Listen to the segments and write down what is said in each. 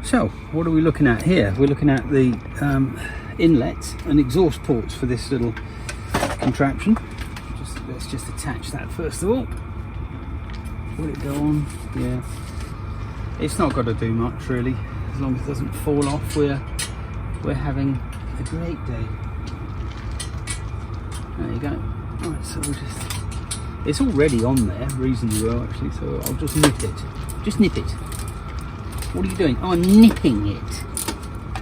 So what are we looking at here? We're looking at the inlets and exhaust ports for this little contraption. Let's just attach that first of all. Will it go on? Yeah. It's not got to do much really, as long as it doesn't fall off. We're having a great day. There you go. Right, so we'll just. It's already on there reasonably well actually, so I'll just nip it. Just nip it. What are you doing? Oh, I'm nipping it.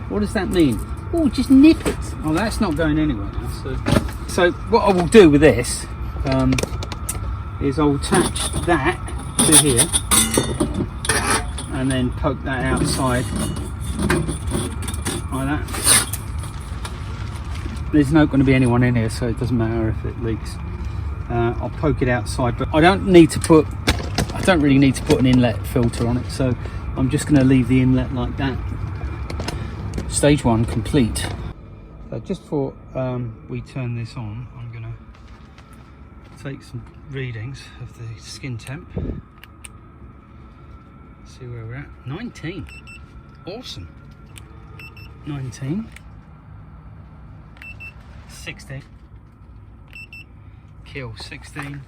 What does that mean? Oh, just nip it. Oh, that's not going anywhere now. So what I will do with this is I'll attach that to here and then poke that outside like that. There's not going to be anyone in here, so it doesn't matter if it leaks. I'll poke it outside, but I don't really need to put an inlet filter on it, so I'm just going to leave the inlet like that. Stage 1 complete. So just before we turn this on, I'm going to take some readings of the skin temp. See where we're at. 19. Awesome. 19. 16. Kill 16.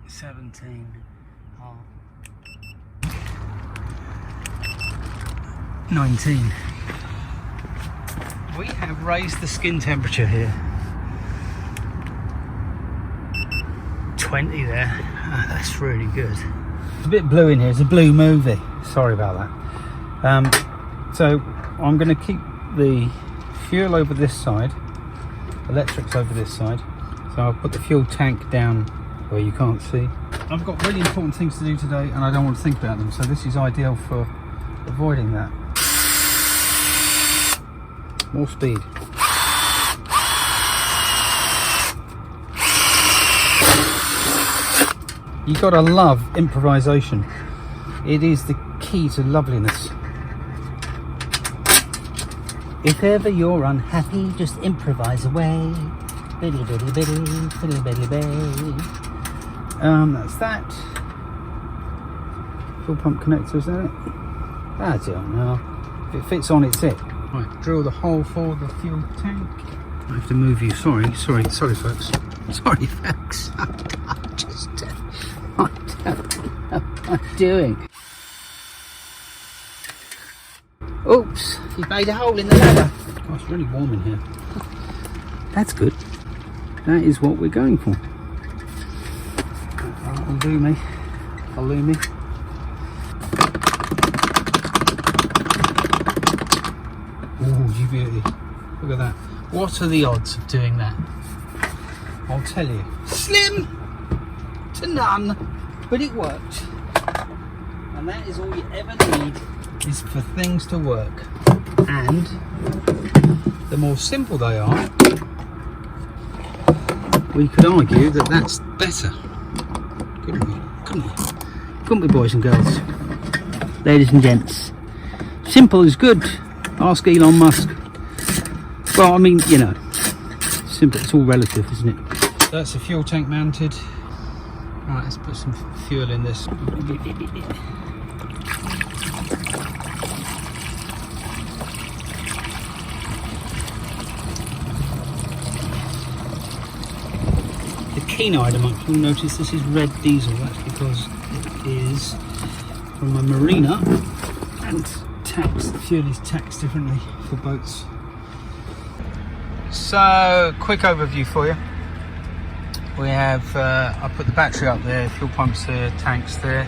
17. Oh. 19. We have raised the skin temperature here. 20 there. Oh, that's really good. It's a bit blue in here. It's a blue movie. Sorry about that. So I'm going to keep the fuel over this side, electrics over this side. So I'll put the fuel tank down where you can't see. I've got really important things to do today and I don't want to think about them, so this is ideal for avoiding that. More speed. You gotta love improvisation. It is the key to loveliness. If ever you're unhappy, just improvise away. Biddly biddly biddly, biddly biddly biddly. That's that. Fuel pump connector, is that it? I don't know. If it fits on, it's it. Right, drill the hole for the fuel tank. I have to move you. Sorry, folks. Sorry, folks. What am I doing? Oops, you made a hole in the ladder. Oh, it's really warm in here. That's good. That is what we're going for. That'll do me. Oh, you beauty. Look at that. What are the odds of doing that? I'll tell you. Slim to none. But it worked. And that is all you ever need, is for things to work. And the more simple they are, we could argue that that's better. Couldn't we, boys and girls? Ladies and gents. Simple is good. Ask Elon Musk. Well, I mean, you know, simple, it's all relative, isn't it? That's the fuel tank mounted. Right, let's put some fuel in this. The keen-eyed amongst you will notice this is red diesel. That's because it is from a marina and the fuel is taxed differently for boats. So, quick overview for you. We have, I put the battery up there, fuel pumps there, tanks there.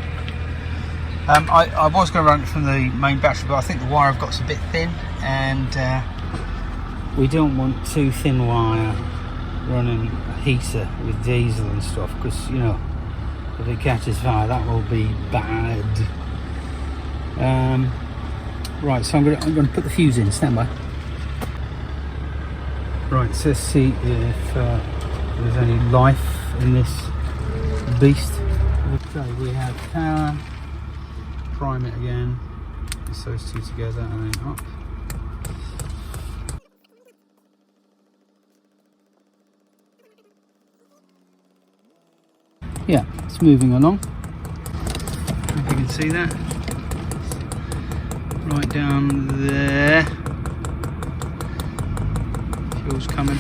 I was going to run it from the main battery, but I think the wire I've got is a bit thin, and we don't want too thin wire running a heater with diesel and stuff, because, you know, if it catches fire, that will be bad. Right, so I'm going to put the fuse in. Stand by. Right, so let's see if there's any life in this beast. Okay, we have power. Prime it again. It's those two together and then up. Yeah, it's moving along. If you can see that. right down there. Fuel's coming.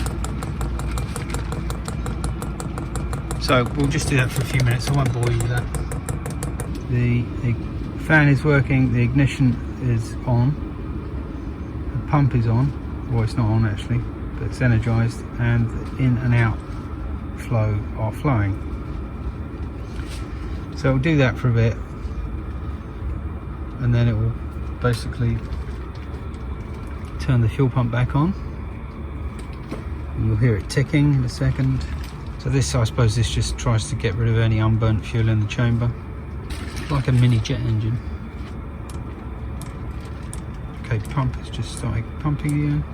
So we'll just do that for a few minutes. I won't bore you with that. The fan is working, the ignition is on, the pump is on. Well, it's not on actually, but it's energized, and the in and out flow are flowing. So we'll do that for a bit, and then it will basically turn the fuel pump back on. And you'll hear it ticking in a second. So this, I suppose, this just tries to get rid of any unburnt fuel in the chamber. It's like a mini jet engine. Okay, pump is just started pumping again.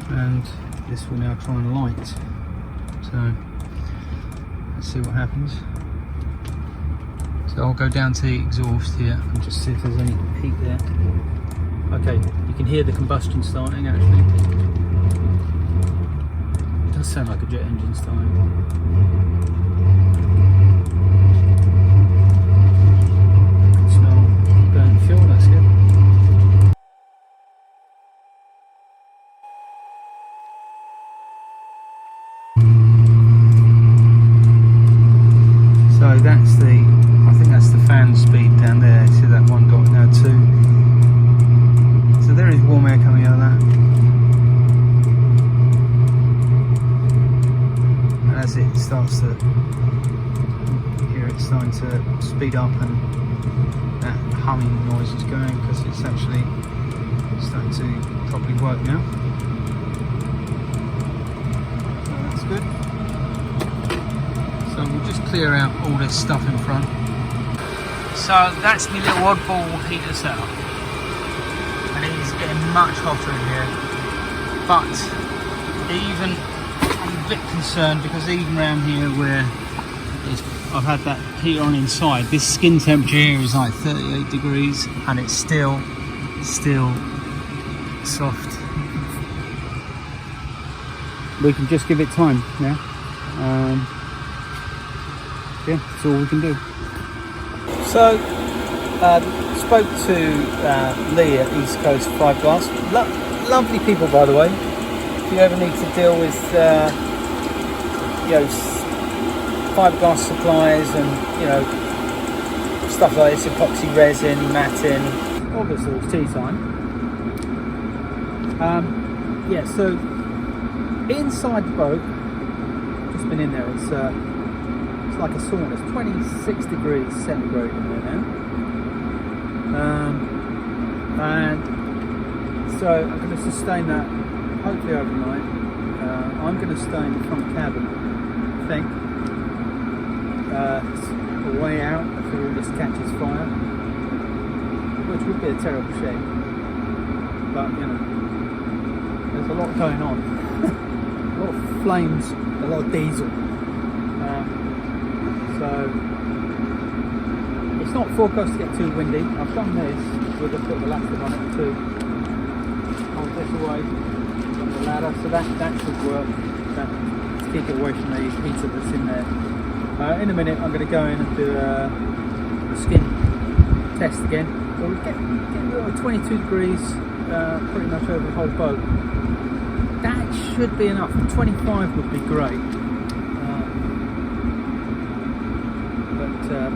And this will now try and light. So let's see what happens. So I'll go down to the exhaust here and just see if there's any heat there. Okay, you can hear the combustion starting actually. It does sound like a jet engine starting. Smell burnt fuel, that's good. So that's the, I think that's the fan speed down there. See that one dot now 2. So there is warm air coming out of that. And as it starts to, here it's starting to speed up, and that humming noise is going because it's actually starting to properly work now. So that's good. So we'll just clear out all this stuff in front. So that's my little oddball heater setup, and it is getting much hotter in here. But even I'm a bit concerned because even around here where I've had that heater on inside, this skin temperature here is like 38 degrees, and it's still soft. We can just give it time now. Yeah, that's all we can do. So, spoke to Lee at East Coast Fiberglass. Lovely people, by the way. If you ever need to deal with, fiberglass supplies and stuff like this, epoxy resin, matting. Obviously, it's tea time. Yeah, so inside the boat, just been in there. It's like a sauna. It's 26 degrees centigrade in there now. And so I'm going to sustain that hopefully overnight. I'm going to stay in the front cabin, I think. The way out before all this catches fire, which would be a terrible shame. But there's a lot going on. A lot of flames, a lot of diesel. So it's not forecast to get too windy. I've done this with a bit of elastic on it to hold this away from the ladder, so that should work. That to keep it away from the heater that's in there. In a minute, I'm going to go in and do a skin test again. So we get 22 degrees, pretty much over the whole boat. That should be enough. 25 would be great.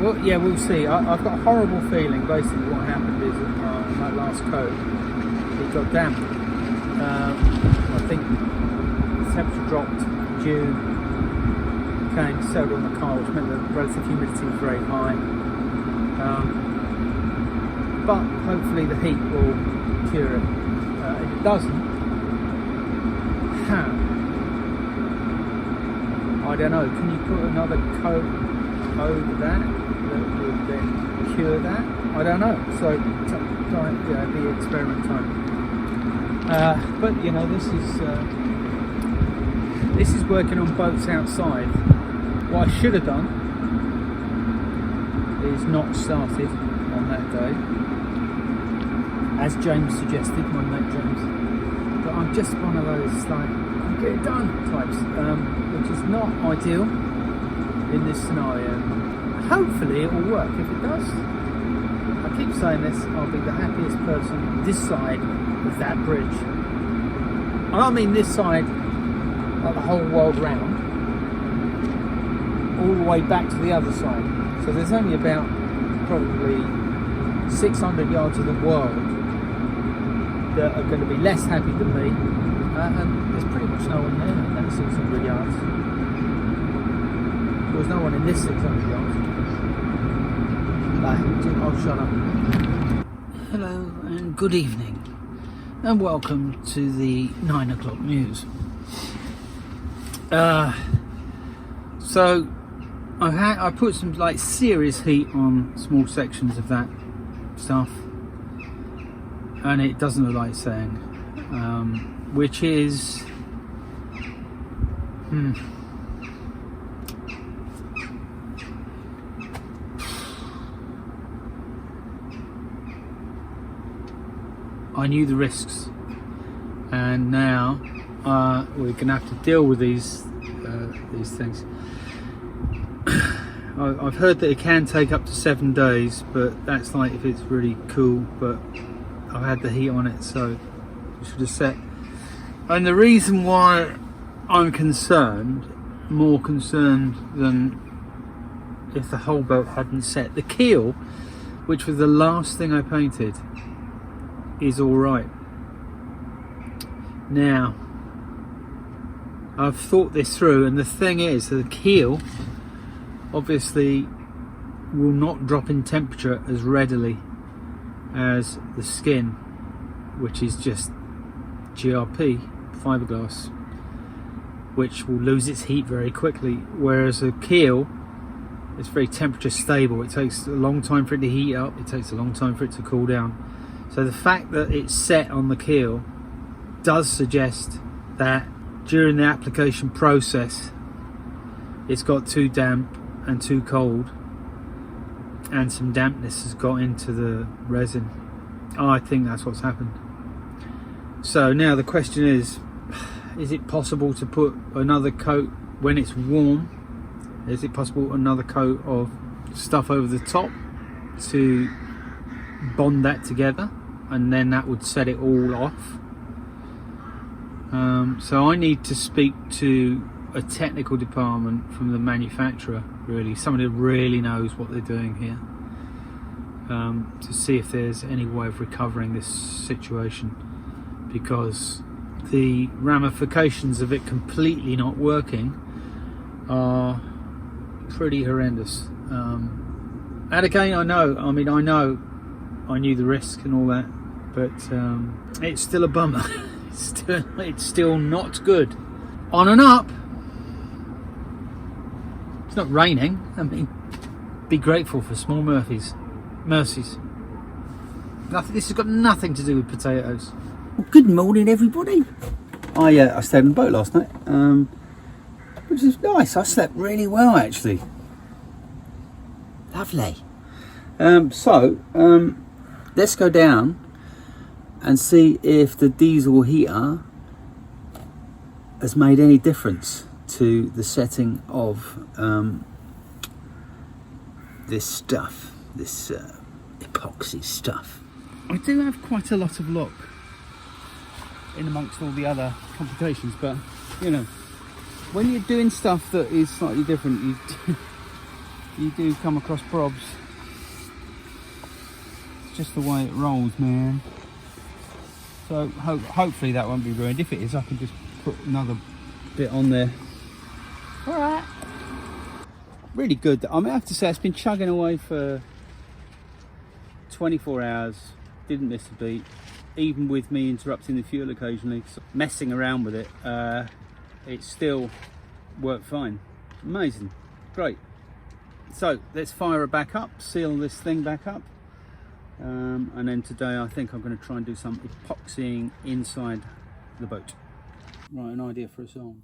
Well, yeah, we'll see. I've got a horrible feeling. Basically, what happened is on that last coat, it got damp. I think the temperature dropped, dew came, settled on the car, which meant the relative humidity was very high. But hopefully, the heat will cure it. If it doesn't, I don't know. Can you put another coat over that would then cure that? I don't know. So the experiment time. But this is working on boats outside. What I should have done is not started on that day, as James suggested, my mate James. But I'm just one of those get it done types, which is not ideal in this scenario. Hopefully it will work. If it does, I keep saying this, I'll be the happiest person this side of that bridge. And I mean this side, like the whole world round, all the way back to the other side. So there's only about probably 600 yards of the world that are going to be less happy than me. And there's pretty much no one there in that 600 yards. There's no one in this 600 yards. I'll shut up. Hello and good evening, and welcome to the 9 o'clock news. So I put some like serious heat on small sections of that stuff, and it doesn't look like saying, which is I knew the risks, and now we're gonna have to deal with these things. I've heard that it can take up to 7 days, but that's like if it's really cool. But I've had the heat on it, so it should have set. And the reason why I'm concerned, more concerned than if the whole boat hadn't set, the keel, which was the last thing I painted, is all right. Now, I've thought this through, and the thing is, the keel obviously will not drop in temperature as readily as the skin, which is just GRP fiberglass, which will lose its heat very quickly, whereas a keel is very temperature stable. It takes a long time for it to heat up, it takes a long time for it to cool down. So the fact that it's set on the keel does suggest that during the application process it's got too damp and too cold, and some dampness has got into the resin. I think that's what's happened. So now the question is it possible to put another coat when it's warm? Is it possible another coat of stuff over the top to bond that together, and then that would set it all off? So I need to speak to a technical department from the manufacturer, really, somebody who really knows what they're doing here, to see if there's any way of recovering this situation, because the ramifications of it completely not working are pretty horrendous. And again, I know I knew the risk and all that, but it's still a bummer. It's still not good. On and up. It's not raining. I mean, be grateful for small mercies. Nothing. This has got nothing to do with potatoes. Well, good morning, everybody. I stayed on the boat last night, which is nice. I slept really well, actually. Lovely. Let's go down and see if the diesel heater has made any difference to the setting of this stuff, this epoxy stuff. I do have quite a lot of luck in amongst all the other complications, but you know, when you're doing stuff that is slightly different, you do come across probs. It's just the way it rolls, man. So hopefully that won't be ruined. If it is, I can just put another bit on there. All right. Really good. I mean, I have to say, it's been chugging away for 24 hours. Didn't miss a beat, even with me interrupting the fuel occasionally, messing around with it. It still worked fine. Amazing. Great. So let's fire it back up, seal this thing back up, and then today I think I'm going to try and do some epoxying inside the boat. Right, an idea for a song.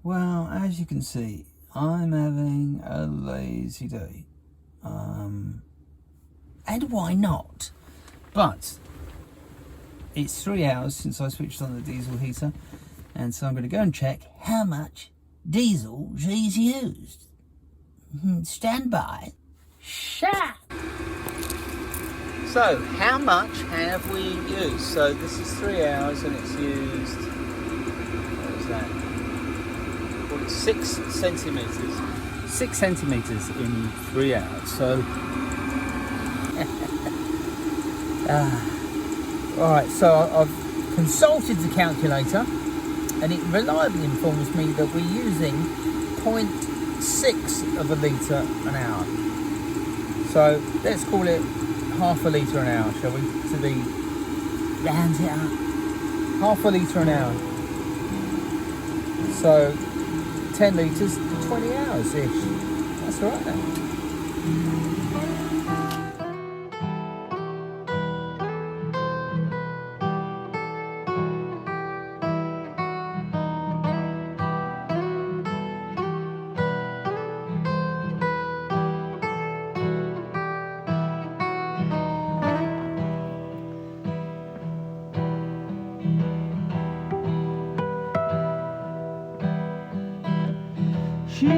Well, as you can see, I'm having a lazy day. And why not? But it's 3 hours since I switched on the diesel heater, and so I'm going to go and check how much diesel she's used. Stand by. Shut. So, how much have we used? So this is 3 hours and it's used, what was that? Well, it's 6 centimetres. 6 centimetres in 3 hours. So, alright, so I've consulted the calculator and it reliably informs me that we're using 0.6 of a litre an hour. So let's call it half a litre an hour, shall we? To be round it up. Half a litre an hour. So 10 litres, 20 hours ish. That's all right then. She